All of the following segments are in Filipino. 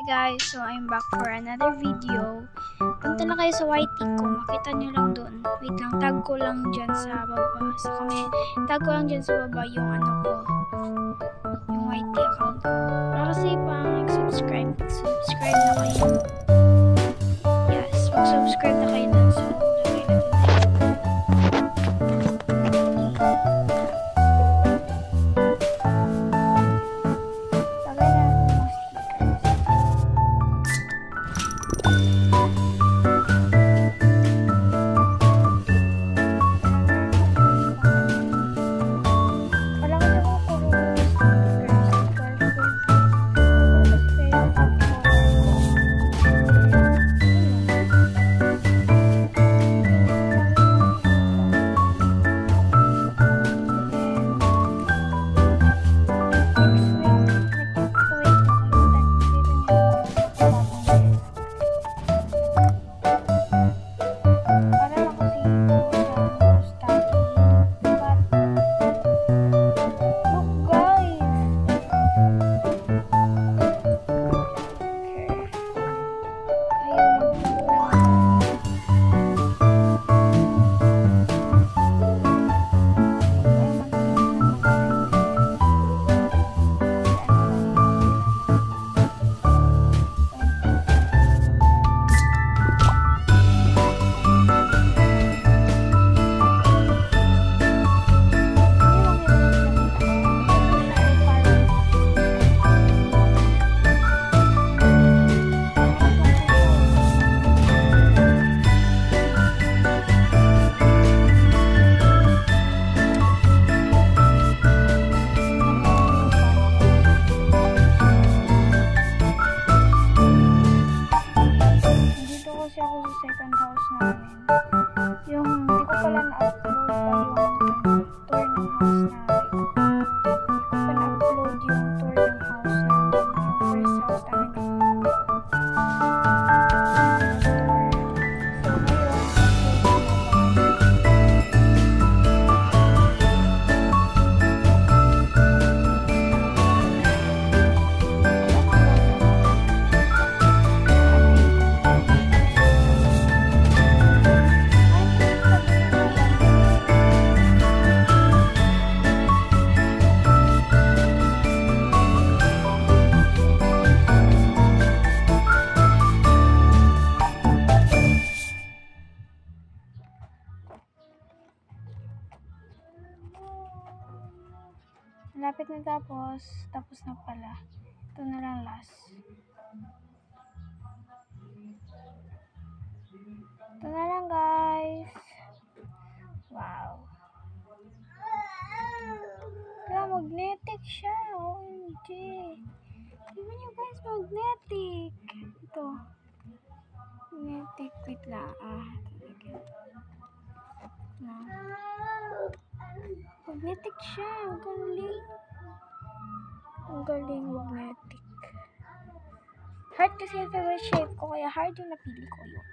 Guys, so I'm back for another video. Punta na kayo sa YT ko, makita nyo lang doon. Wait lang, tag ko lang dyan sa baba. Tag ko lang dyan sa baba yung ano ko, yung YT account ko. Para kasi pang subscribe na kayo. Yes, mag-subscribe na kayo doon. So, lagay na doon. Second house namin. Yung hindi ko pala na-upload pa yung tour ng house namin. Hindi ko pa na-upload yung tour ng house namin. Yung first house namin. So malapit na tapos na pala. Ito na lang last. Ito na lang guys. Wow. Kaya magnetic siya. OMG. Tingnan nyo guys, magnetic. Ito. Magnetic. Wait lang. Magnetic siya. Ang galing. Ang galing magnetic. Heart kasi yung favorite shape ko. Kaya heart yung napili ko yun.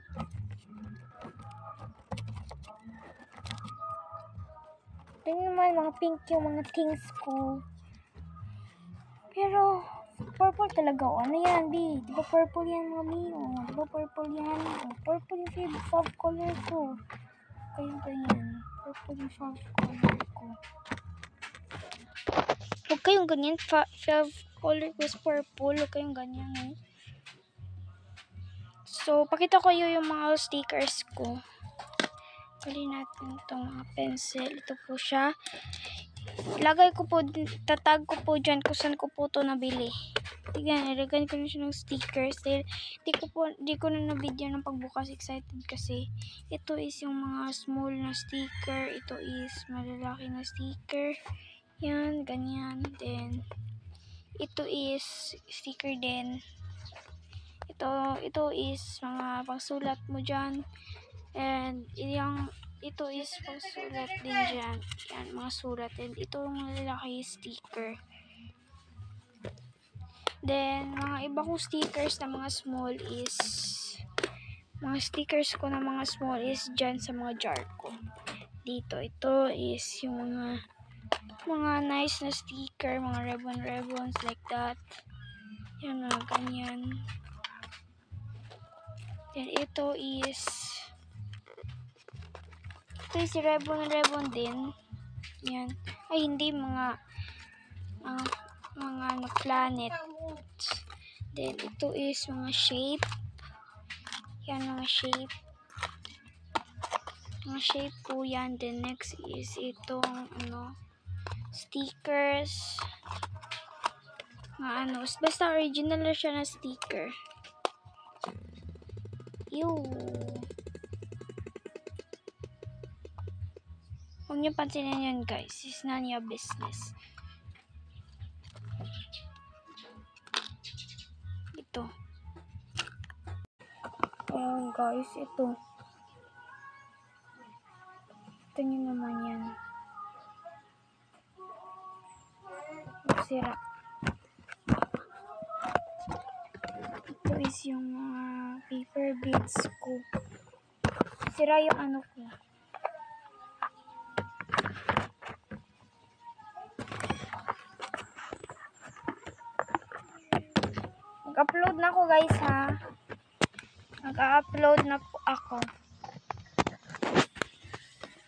Tingnan naman mga pink yung mga things ko. Pero purple talaga. Ano yan, di? Diba purple yan mga Mio? Diba purple yan? Purple yung favorite color ko. Kaya ganyan. Purple yung favorite color ko. Huwag kayong ganyan. Favorite color ko is purple. Huwag kayong ganyan. So, pakita ko yung mga stickers ko. Pali natin itong mga pencil. Ito po siya. Lagay ko po, tatag ko po dyan kung saan ko po ito nabili. Tignan, ilagay ko na siya ng stickers. Dahil di ko na na-video ng pagbukas. Excited kasi. Ito is yung mga small na sticker. Ito is malalaki na sticker. Yan, ganyan. Then, ito is sticker din. Ito is mga pangsulat mo dyan. And, ito is pangsulat din dyan. Yan, mga sulat. And, ito yung malalaki sticker. Then, mga iba kong stickers na mga small is, mga stickers ko na mga small is dyan sa mga jar ko. Dito, ito is yung mga nice na sticker, mga ribbons like that. Yan mga ganyan. Then ito is Rebon din. Yan. Ay, hindi mga ano, planet. Then ito is mga shape. Yan, mga shape. Mga shape po yan. Then next is itong ano, stickers. Mga ano, basta original na siya na sticker. Ew. Huwag niyo pansinin yun, guys. It's none your business. Ito. Ayan, guys. Ito. Ito nyo naman yan. Sira. Ito is yung paper beads ko. Sira yung ano ko. Mag-upload na ako, guys, ha. Mag-upload na po ako.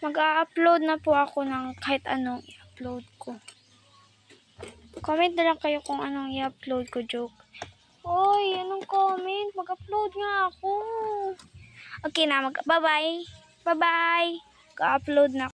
Mag-upload na po ako ng kahit anong i-upload ko. Comment na lang kayo kung anong i-upload ko, joke. Oy, anong comment? Mag-upload nga ako. Okay na, bye-bye. Bye-bye. Mag-upload na.